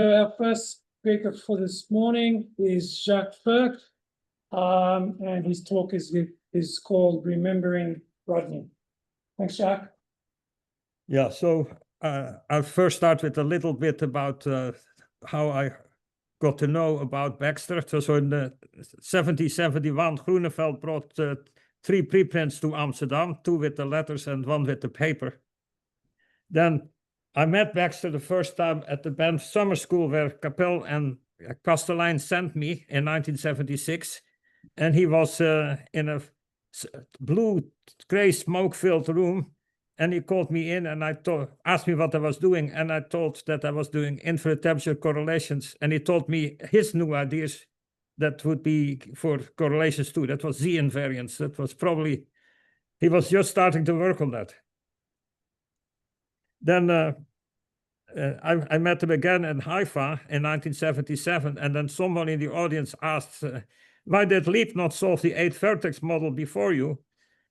Our first speaker for this morning is Jacques Perk, and his talk is called Remembering Rodney. Thanks, Jacques. Yeah, so I'll first start with a little bit about how I got to know about Baxter. So in 1771, Groeneveld brought 3 preprints to Amsterdam, 2 with the letters and 1 with the paper. Then I met Baxter the first time at the band summer school where Capel and Kastelein sent me in 1976. And he was in a blue-gray smoke-filled room. And he called me in and asked me what I was doing. And I told that I was doing infrared temperature correlations. And he told me his new ideas that would be for correlations too. That was Z invariance. That was probably, he was just starting to work on that. Then I met him again in Haifa in 1977. And then someone in the audience asked, why did Leib not solve the 8-vertex model before you?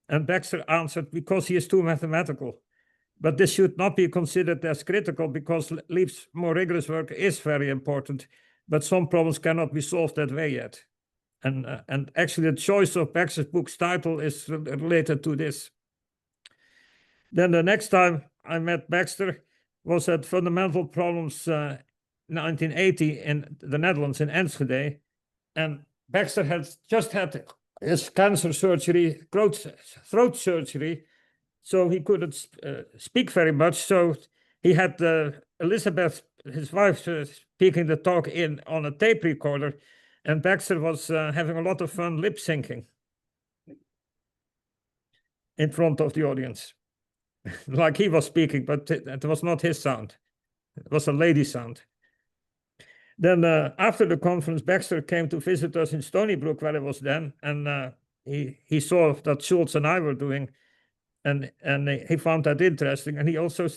And Baxter answered, because he is too mathematical. But this should not be considered as critical because Leib's more rigorous work is very important, but some problems cannot be solved that way yet. And actually the choice of Baxter's book's title is related to this. Then the next time I met Baxter was at Fundamental Problems 1980 in the Netherlands, in Enschede. And Baxter had just had his cancer surgery, throat surgery, so he couldn't speak very much. So he had Elizabeth, his wife, speaking the talk in on a tape recorder, and Baxter was having a lot of fun lip syncing in front of the audience, like he was speaking, but it was not his sound. It was a lady sound. Then after the conference, Baxter came to visit us in Stony Brook, where I was then, and he saw that Schultz and I were doing, and he found that interesting. And he also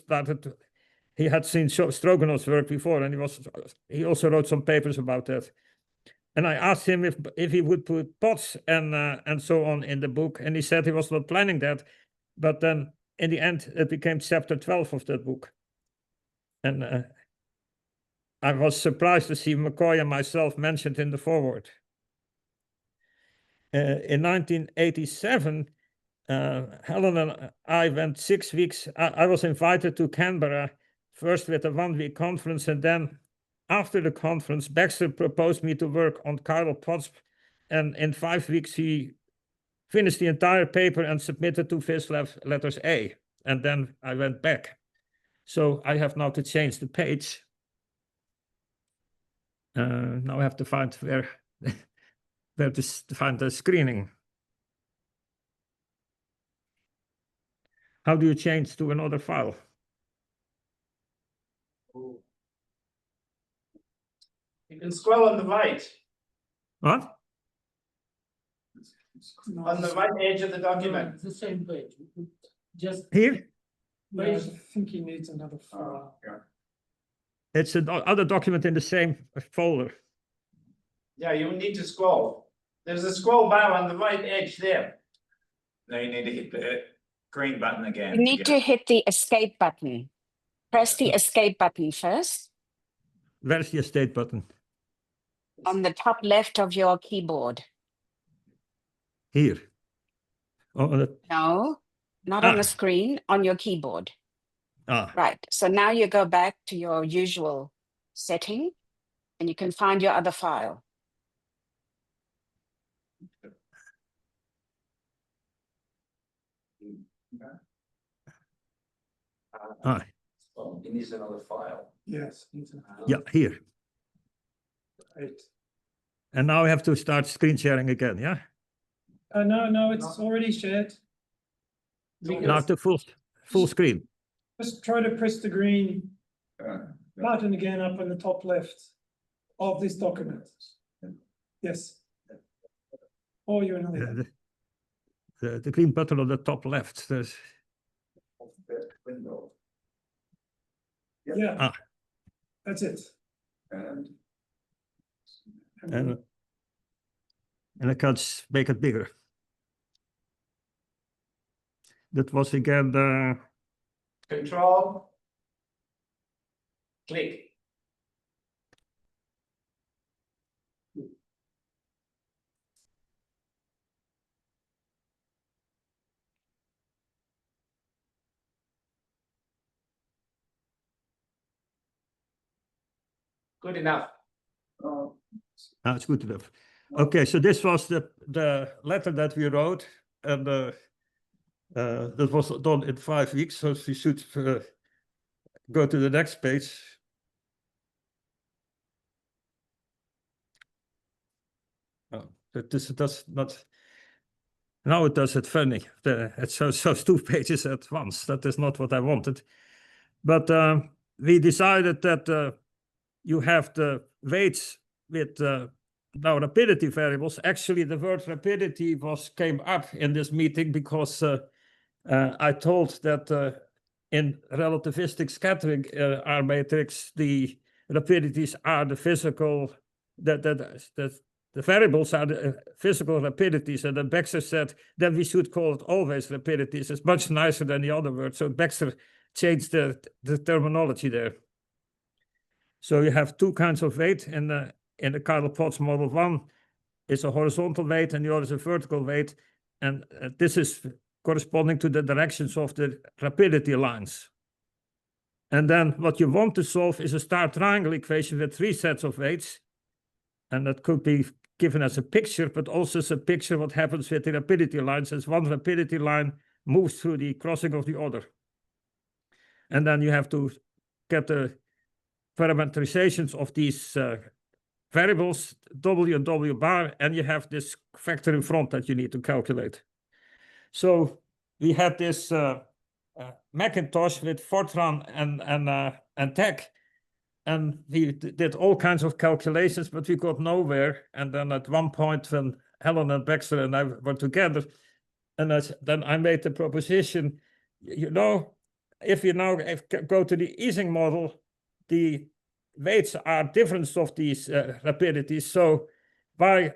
he had seen Stroganov's work before, and he also wrote some papers about that. And I asked him if he would put Potts and so on in the book, and he said he was not planning that. But then in the end, it became chapter 12 of that book. And I was surprised to see McCoy and myself mentioned in the foreword. In 1987, Helen and I went 6 weeks. I was invited to Canberra, first with a 1-week conference, and then after the conference, Baxter proposed me to work on chiral Potts, and in 5 weeks, he finished the entire paper and submitted to Phys letters A, and then I went back. So I have now to change the page. Now I have to find where to find the screening. How do you change to another file? You can scroll on the right. What? On the right edge of the document. It's the same page. Just Here? I think he needs another file. Yeah. It's another document in the same folder. Yeah, you need to scroll. There's a scroll bar on the right edge there. No, you need to hit the green button again. You need to hit the escape button. Press the escape button first. Where's the escape button? On the top left of your keyboard. Here. Oh, No, not on the screen, on your keyboard. Right. So now you go back to your usual setting and you can find your other file. It needs another file. Yes. Yeah, here. Right. And now I have to start screen sharing again, yeah? No, it's already shared. Now to full screen. Just try to press the green button again up in the top left of this document. Yes. Or you're another. The green button on the top left. There's... Window. Yeah. That's it. And I can make it bigger. That was again the... Control. Click. Good enough. It's good enough. Okay, so this was the letter that we wrote, and that was done in 5 weeks. So we should go to the next page. Oh, that's not. Now it does it funny. It shows 2 pages at once. That is not what I wanted. But we decided that you have the weights with now rapidity variables. Actually, the word rapidity came up in this meeting because I told that in relativistic scattering R matrix, the rapidities are the physical, the variables are the physical rapidities. And then Baxter said, then we should call it always rapidities. It's much nicer than the other word. So Baxter changed the terminology there. So you have 2 kinds of weight in the Carl-Potts model. One is a horizontal weight and the other is a vertical weight. And this is corresponding to the directions of the rapidity lines. And then what you want to solve is a star triangle equation with 3 sets of weights. And that could be given as a picture, but also as a picture what happens with the rapidity lines as one rapidity line moves through the crossing of the other. And then you have to get the parameterizations of these variables, W and W bar, and you have this factor in front that you need to calculate. So we had this Macintosh with Fortran and Tech, and we did all kinds of calculations, but we got nowhere. And then at one point when Helen and Baxter and I were together, and then I made the proposition, you know, if you now go to the Ising model, the weights are difference of these rapidities. So why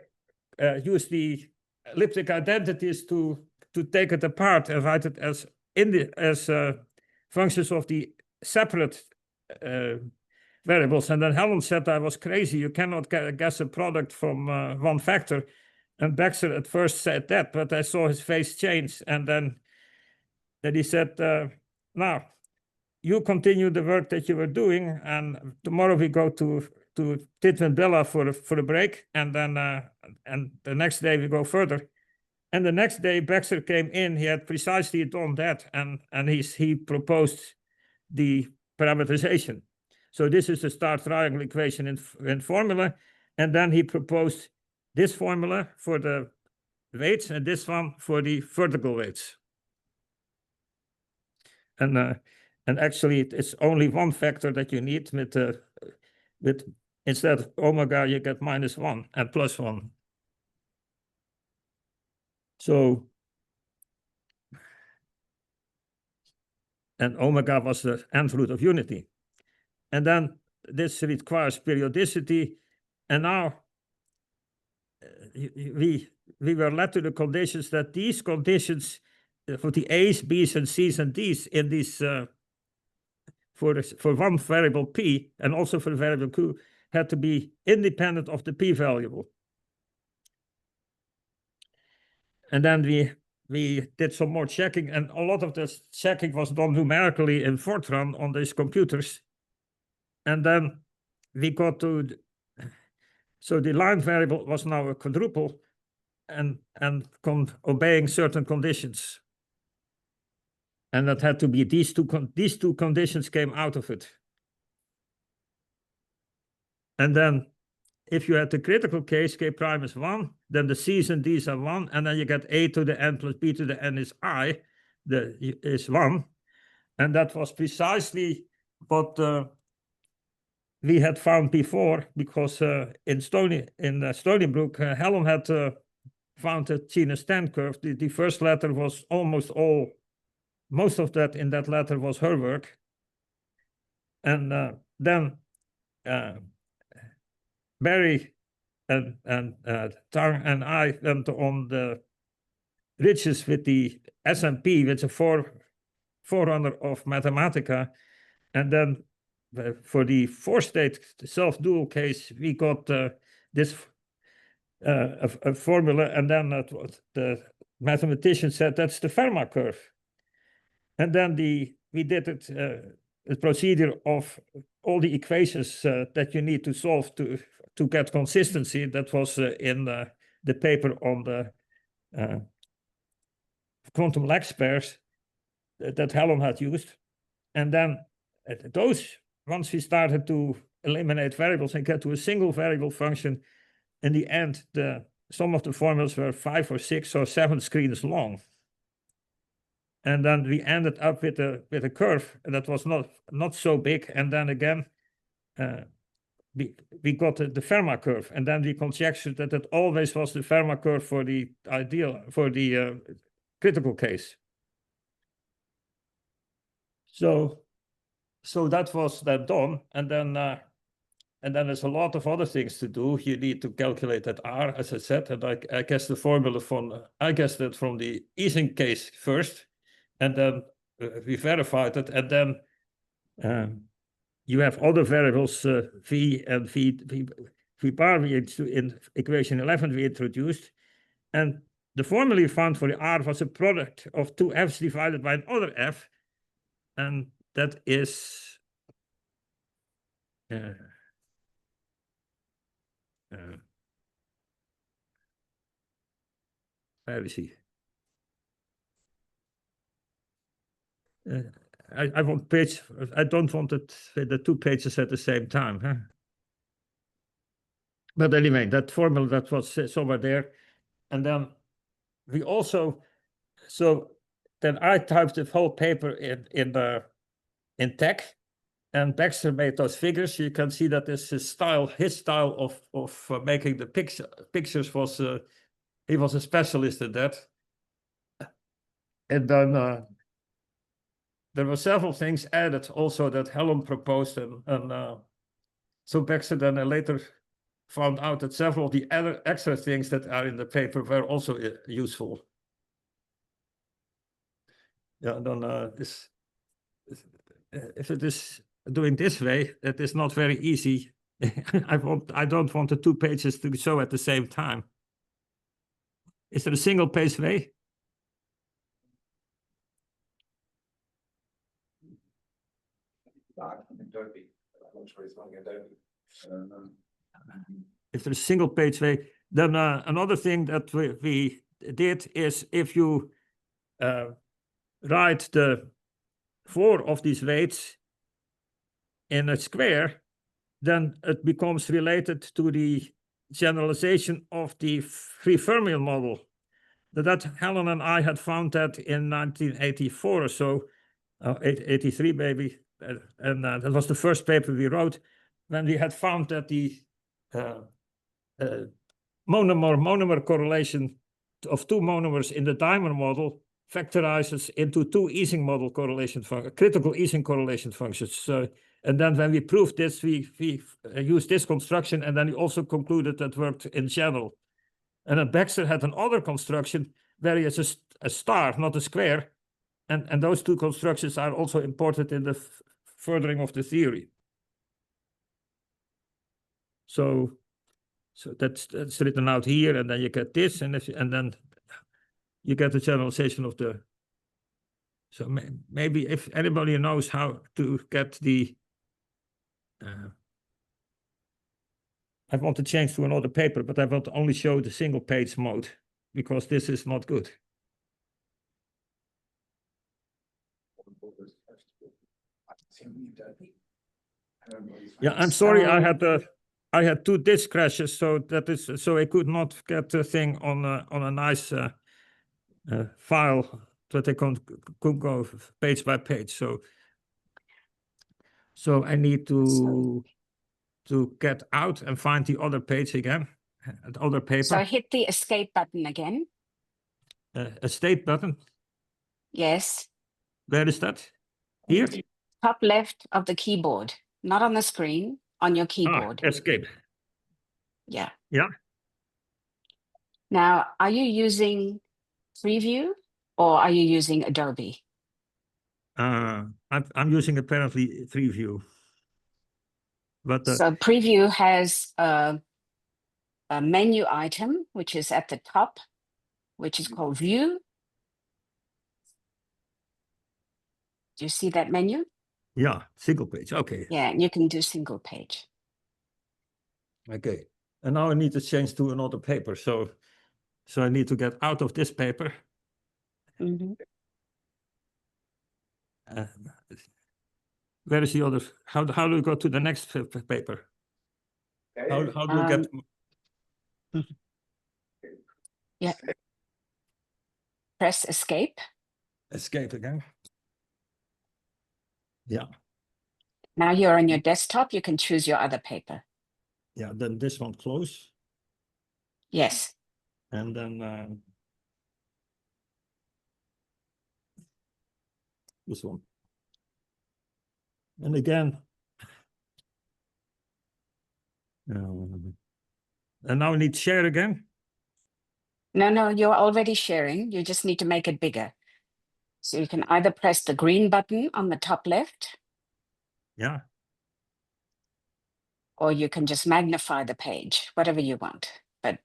use the elliptic identities to take it apart and write it as functions of the separate variables? And then Helen said I was crazy. You cannot guess a product from one factor. And Baxter at first said that, but I saw his face change. And then he said, now, you continue the work that you were doing, and tomorrow we go to Titwin for a break, and then and the next day we go further. And the next day Baxter came in. He had precisely done that, and he proposed the parameterization. So this is the star triangle equation in formula, and then he proposed this formula for the weights and this one for the vertical weights. And actually, it's only one factor that you need with instead of omega, you get -1 and +1. So, and omega was the nth root of unity. And then this requires periodicity. And now we were led to the conditions that these conditions for the A's, B's, and C's and D's in these for one variable P and also for the variable Q had to be independent of the P variable. And then we did some more checking, and a lot of this checking was done numerically in Fortran on these computers. And then we got to, so the line variable was now a quadruple and obeying certain conditions. And that had to be these two conditions came out of it. And then if you had the critical case, K prime is 1, then the C's and D's are 1, and then you get A to the N plus B to the N is I, is 1. And that was precisely what we had found before, because in Stony Brook, Helen had found the China-Stan curve. The first letter was most of that in that letter was her work. And then Barry and Tang and I went on the ridges with the SMP, which is a forerunner of Mathematica. And then for the four-state self-dual case, we got this a formula, and then the mathematician said that's the Fermat curve. And then we did it procedure of all the equations that you need to solve to get consistency. That was in the paper on the quantum lag pairs that Helen had used. And then once we started to eliminate variables and get to a single variable function, in the end, some of the formulas were 5 or 6 or 7 screens long. And then we ended up with a curve that was not so big. And then again, we got the Fermat curve, and then we conjectured that it always was the Fermat curve for the critical case. So that was that done, and then there's a lot of other things to do. You need to calculate that R, as I said, and I guess the formula I guessed that from the Ising case first, and then we verified it, and then you have other variables, V and V bar in equation 11 we introduced, and the formula we found for the R was a product of two F's divided by another F, and that is where is he? I want page. I don't want it the 2 pages at the same time. Huh? But anyway, that formula that was somewhere there, and then we also. So then I typed the whole paper in tech, and Baxter made those figures. You can see that this is his style of making the pictures was. He was a specialist in that, and then. There were several things added also that Helen proposed, and so Baxter then later found out that several of the other extra things that are in the paper were also useful. Yeah, and then if it is doing this way, it is not very easy. I don't want the 2 pages to show at the same time. Is there a single page way? If there's a single page way, then another thing that we did is if you write the 4 of these weights in a square, then it becomes related to the generalization of the free fermion model. That Helen and I had found that in 1984 or so, 83 maybe. And that was the first paper we wrote when we had found that the monomer correlation of 2 monomers in the dimer model factorizes into 2 Ising model correlation critical Ising correlation functions. And then when we proved this, we used this construction, and then we also concluded that worked in general. And then Baxter had another construction where he has a star, not a square. And those 2 constructions are also important in the furthering of the theory. So that's written out here, and then you get this, and then you get the generalization of the. So maybe if anybody knows how to get the. I want to change to another paper, but I want to only show the single page mode because this is not good. Yeah, I'm sorry. I had 2 disk crashes, so I could not get the thing on a nice file that I could go page by page. So I need to get out and find the other page again, the other paper. So hit the escape button again. Escape button. Yes. Where is that? Here. Top left of the keyboard, not on the screen, on your keyboard. Escape. Yeah. Yeah. Now, are you using Preview or are you using Adobe? I'm using apparently Preview. But so Preview has a menu item, which is at the top, which is called View. Do you see that menu? Yeah, single page. Okay. Yeah, and you can do single page. Okay. And now I need to change to another paper. So I need to get out of this paper. Mhm. Where is the other? How do we go to the next paper? Okay. How do we get? Yeah. Press escape. Escape again. Yeah. Now you're on your desktop. You can choose your other paper. Yeah. Then this one close. Yes. And then this one. And again. And now I need share again. No, you're already sharing. You just need to make it bigger. So you can either press the green button on the top left. Yeah. Or you can just magnify the page, whatever you want. But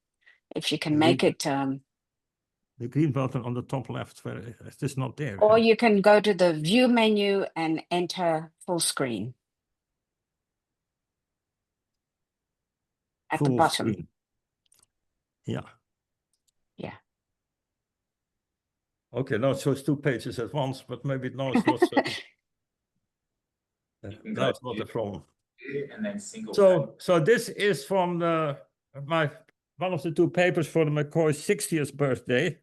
if you can make it, the green button on the top left, where it is not there. or you can go to the view menu and enter full screen at the Full bottom. screen. Yeah. Yeah. Okay, now it shows 2 pages at once, but maybe now it's not. Now it's not a problem. And then single. So this is from one of the 2 papers for the McCoy's 60th birthday,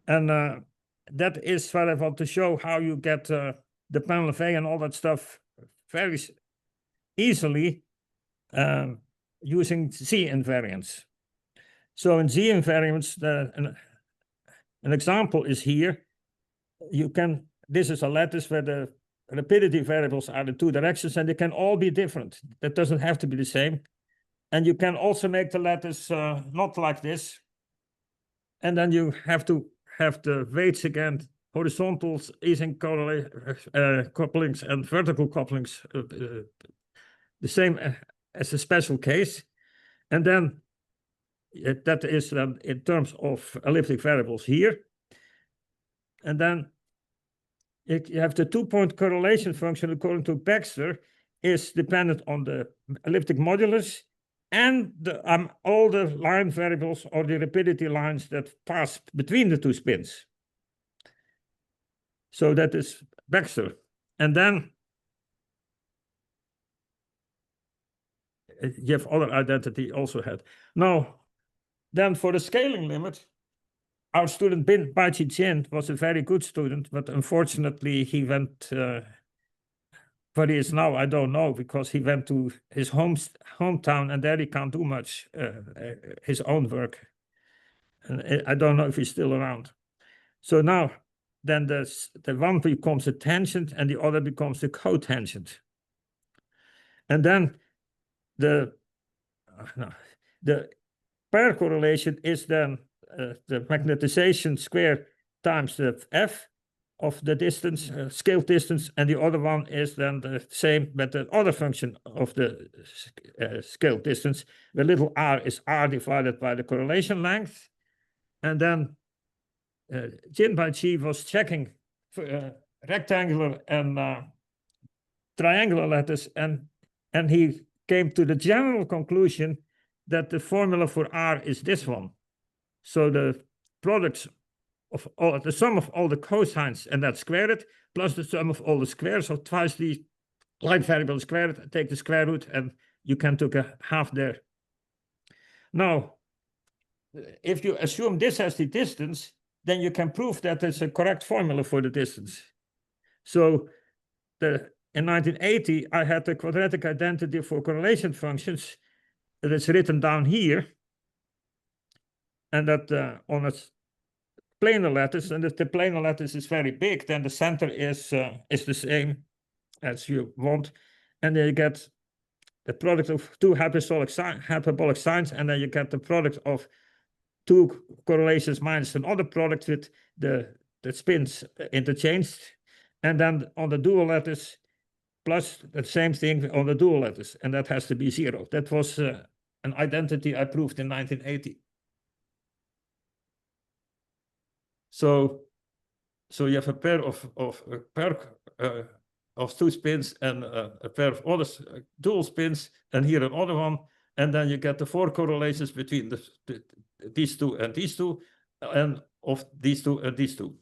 and that is what I want to show how you get the Penlevé and all that stuff very easily using Z invariants. So in Z invariants, an example is here. This is a lattice where the rapidity variables are the 2 directions, and they can all be different. That doesn't have to be the same. And you can also make the lattice not like this. And then you have to have the weights again, horizontals, easing couplings and vertical couplings, the same as a special case. And then that is in terms of elliptic variables here. And then you have the 2-point correlation function according to Baxter is dependent on the elliptic modulus and all the line variables or the rapidity lines that pass between the 2 spins. So that is Baxter. And then you have other identity also had. Now, then for the scaling limit, our student Baichi Jin was a very good student, but unfortunately he went, where he is now, I don't know, because he went to his hometown and there he can't do much, his own work. And I don't know if he's still around. So now, then the one becomes a tangent and the other becomes a cotangent. And then the pair correlation is then the magnetization square times the f of the distance, scale distance, and the other one is then the same, but the other function of the scale distance, where little r is r divided by the correlation length. And then Jin Baichi was checking for, rectangular and triangular lattice, and he came to the general conclusion that the formula for r is this one. So the products of all, the sum of all the cosines and that squared, plus the sum of all the squares of twice the line variable squared, take the square root, and you can take a half there. Now, if you assume this as the distance, then you can prove that it's a correct formula for the distance. So in 1980, I had the quadratic identity for correlation functions that is written down here, and that on a planar lattice, and if the planar lattice is very big, then the center is the same as you want, and then you get the product of 2 hyperbolic sines, and then you get the product of 2 correlations minus another product with the spins interchanged, and then on the dual lattice plus the same thing on the dual lattice, and that has to be 0. That was an identity I proved in 1980. So you have a pair of Perk of 2 spins and a pair of other dual spins, and here another one, and then you get the 4 correlations between these two, and of these two and these two.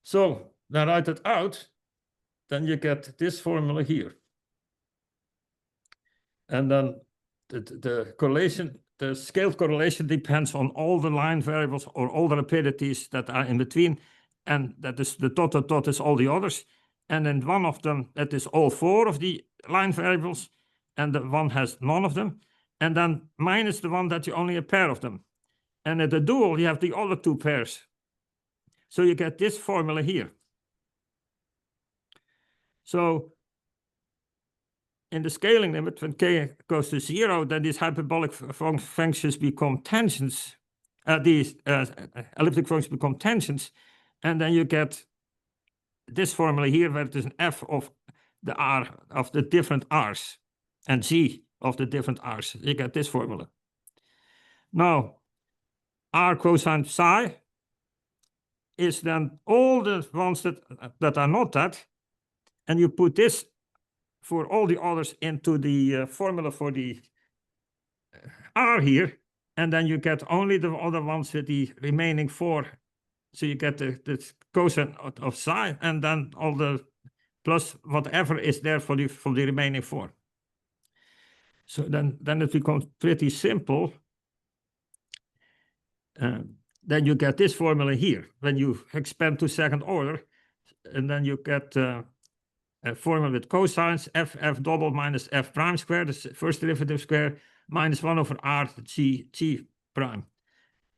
So then write it out, then you get this formula here. And then the correlation, the scaled correlation depends on all the line variables or all the rapidities that are in between. And that is the dot is all the others. And then one of them, that is all 4 of the line variables. And the one has none of them. And then minus the one that you only a pair of them. And at the dual, you have the other 2 pairs. So you get this formula here. So in the scaling limit, when k goes to 0, then these hyperbolic functions become tensions. These elliptic functions become tensions. And then you get this formula here, where it is an f of the r of the different r's and g of the different r's. You get this formula. Now, r cosine psi is then all the ones that are not that. And you put this for all the others into the formula for the r here. And then you get only the other ones with the remaining 4. So you get the cosine of psi, and then all the plus whatever is there for the remaining 4. So then it becomes pretty simple. Then you get this formula here when you expand to second order, and then you get a formula with cosines f double minus f prime squared, the first derivative square, minus 1 over r g prime.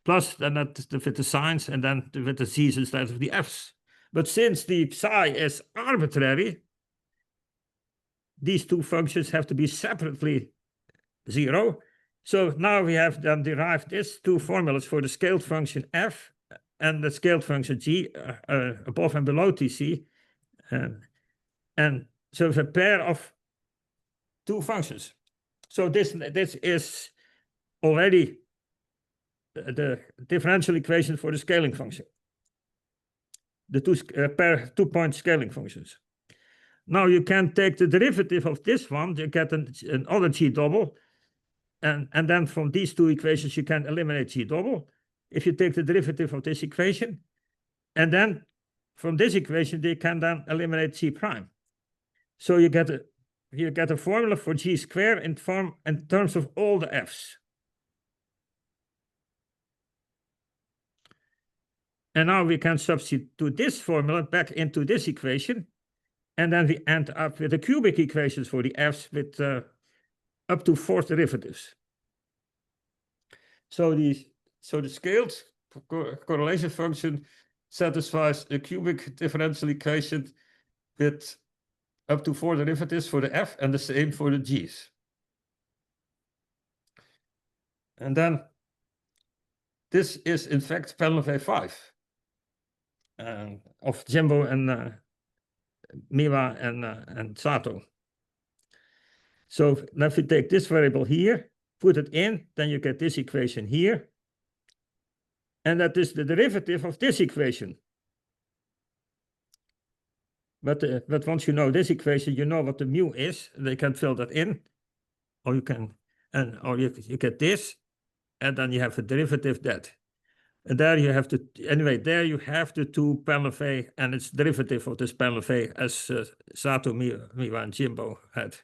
Plus then that with the sines, and then with the z's instead of the f's. But since the psi is arbitrary, these 2 functions have to be separately 0. So now we have then derived these 2 formulas for the scaled function f and the scaled function g above and below tc. And so it's a pair of 2 functions. So this is already the differential equation for the scaling function. The 2-point scaling functions. Now you can take the derivative of this one, you get another g double, and then from these 2 equations you can eliminate g double. If you take the derivative of this equation, and then from this equation they can then eliminate g prime. So you get a formula for g squared in terms of all the f's. And now we can substitute this formula back into this equation. And then we end up with the cubic equations for the f's with up to 4 derivatives. So the scaled correlation function satisfies a cubic differential equation with up to 4 derivatives for the f and the same for the g's. And then this is in fact Penlove 5 of Jimbo and Miwa and Sato. So now if you take this variable here, put it in, then you get this equation here. And that is the derivative of this equation. But once you know this equation, you know what the mu is. They can fill that in, or you can, or you get this, and then you have a derivative that. And there you have to, anyway, there you have the 2 Penlove, and its derivative of this Penlove as Sato, Miwa, and Jimbo had.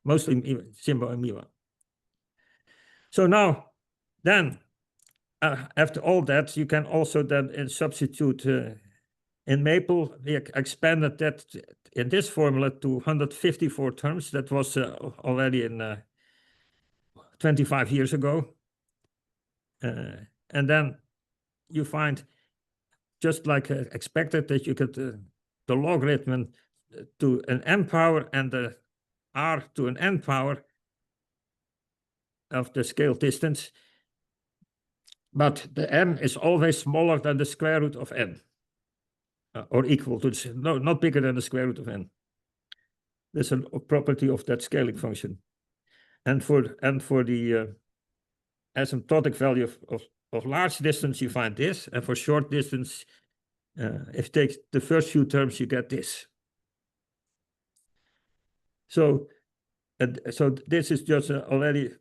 Mostly Jimbo and Miwa. So now, then, after all that, you can also then substitute in Maple. We expanded that in this formula to 154 terms. That was already in 25 years ago. And then you find, just like expected, that you get the logarithm to an m power and the r to an n power of the scale distance. But the m is always smaller than the square root of n, or equal to, no, not bigger than the square root of n. That's a property of that scaling function. And for the asymptotic value of large distance, you find this, and for short distance, If you take the first few terms, you get this. So, so this is just already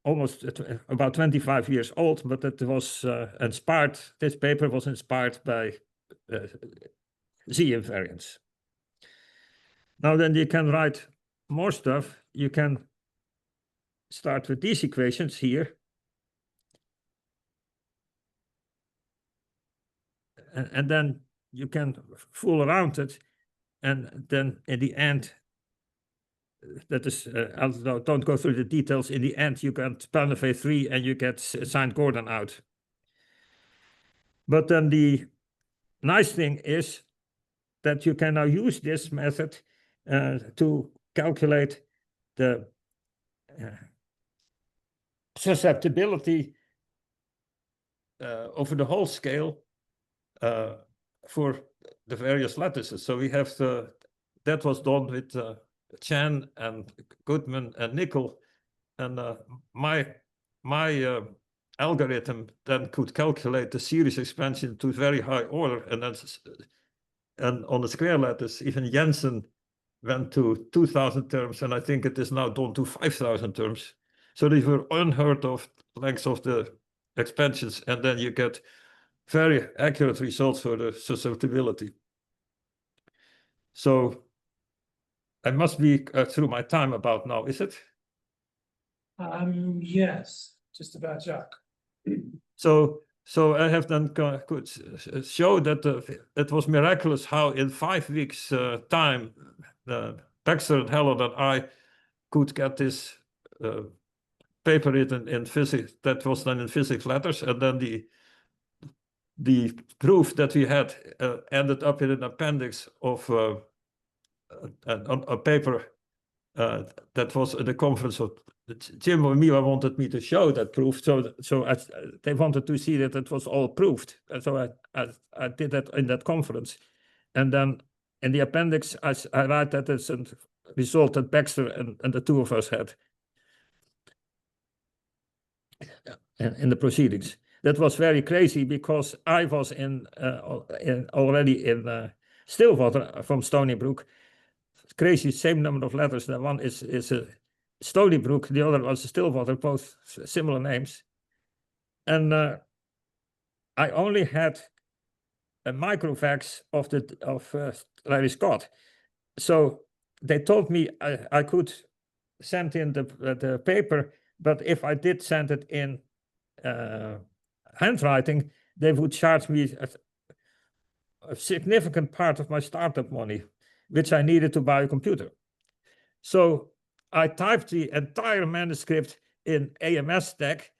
almost about 25 years old, but it was inspired, this paper was inspired by Z invariants. Now then you can write more stuff. You can start with these equations here. And then you can fool around it. And then in the end, that is, don't go through the details. In the end, you get Pelnefé 3 and you get Saint Gordon out. But then the nice thing is that you can now use this method to calculate the susceptibility over the whole scale for the various lattices. So we have that was done with Chan and Goodman and Nickel, and my algorithm then could calculate the series expansion to very high order, and on the square lattice, even Jensen went to 2,000 terms, and I think it is now done to 5,000 terms. So these were unheard of lengths of the expansions, and then you get very accurate results for the susceptibility. So I must be through my time about now, is it? Yes, just about, Jacques. So I have then could show that it was miraculous how in 5 weeks time, Baxter and Heller and I could get this paper written in physics, that was then in physics letters, and then the proof that we had ended up in an appendix of a paper that was at the conference of Jim and Miwa wanted me to show that proof, so they wanted to see that it was all proved, and so I did that in that conference, and then in the appendix I write that it's a result that Baxter and the two of us had in the proceedings. That was very crazy because I was already in Stillwater from Stony Brook. Crazy, same number of letters. The one is Stony Brook, the other was Stillwater, both similar names. And I only had a microfax of Larry Scott. So they told me I could send in the paper, but if I did send it in handwriting, they would charge me a significant part of my startup money, which I needed to buy a computer. So I typed the entire manuscript in AMS Tech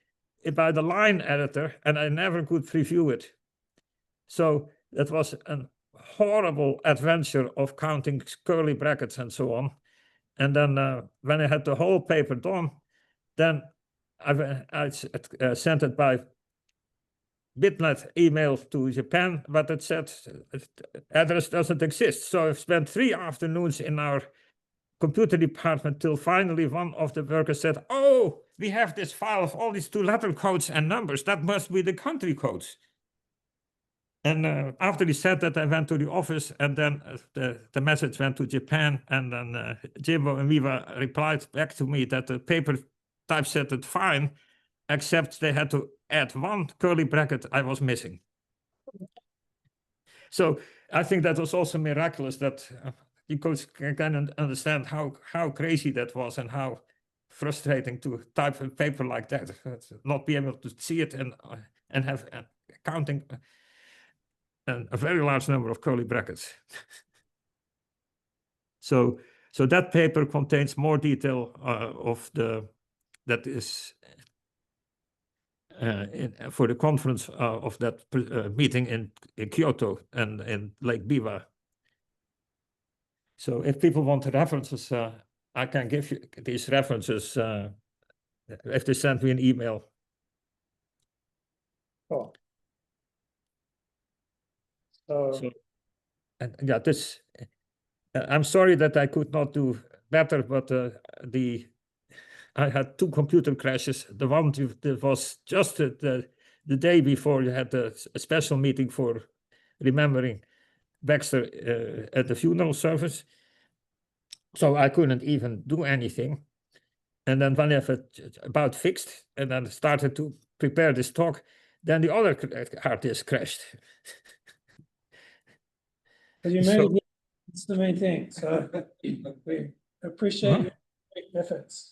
by the line editor, and I never could preview it. So that was a horrible adventure of counting curly brackets and so on. And then when I had the whole paper done, then I sent it by Bitnet email to Japan, but it said address doesn't exist. So I've spent 3 afternoons in our computer department till finally one of the workers said, "Oh, we have this file of all these 2-letter codes and numbers. That must be the country codes." And after he said that, I went to the office, and then the message went to Japan, and then Jimbo and Miwa replied back to me that the paper typeset it fine, except they had to add 1 curly bracket I was missing. So I think that was also miraculous that you can understand how crazy that was and how frustrating to type a paper like that, not be able to see it and have counting a very large number of curly brackets. So that paper contains more detail that is for the conference of that meeting in Kyoto and in Lake Biwa. So if people want the references, I can give you these references if they send me an email. Oh. So and yeah, this. I'm sorry that I could not do better, but I had 2 computer crashes. The one that was just the day before you had a special meeting for remembering Baxter at the funeral service. So I couldn't even do anything. And then when I have it about fixed and then started to prepare this talk, then the other hard disk crashed. But you So- made it, it's the main thing, so we appreciate your efforts.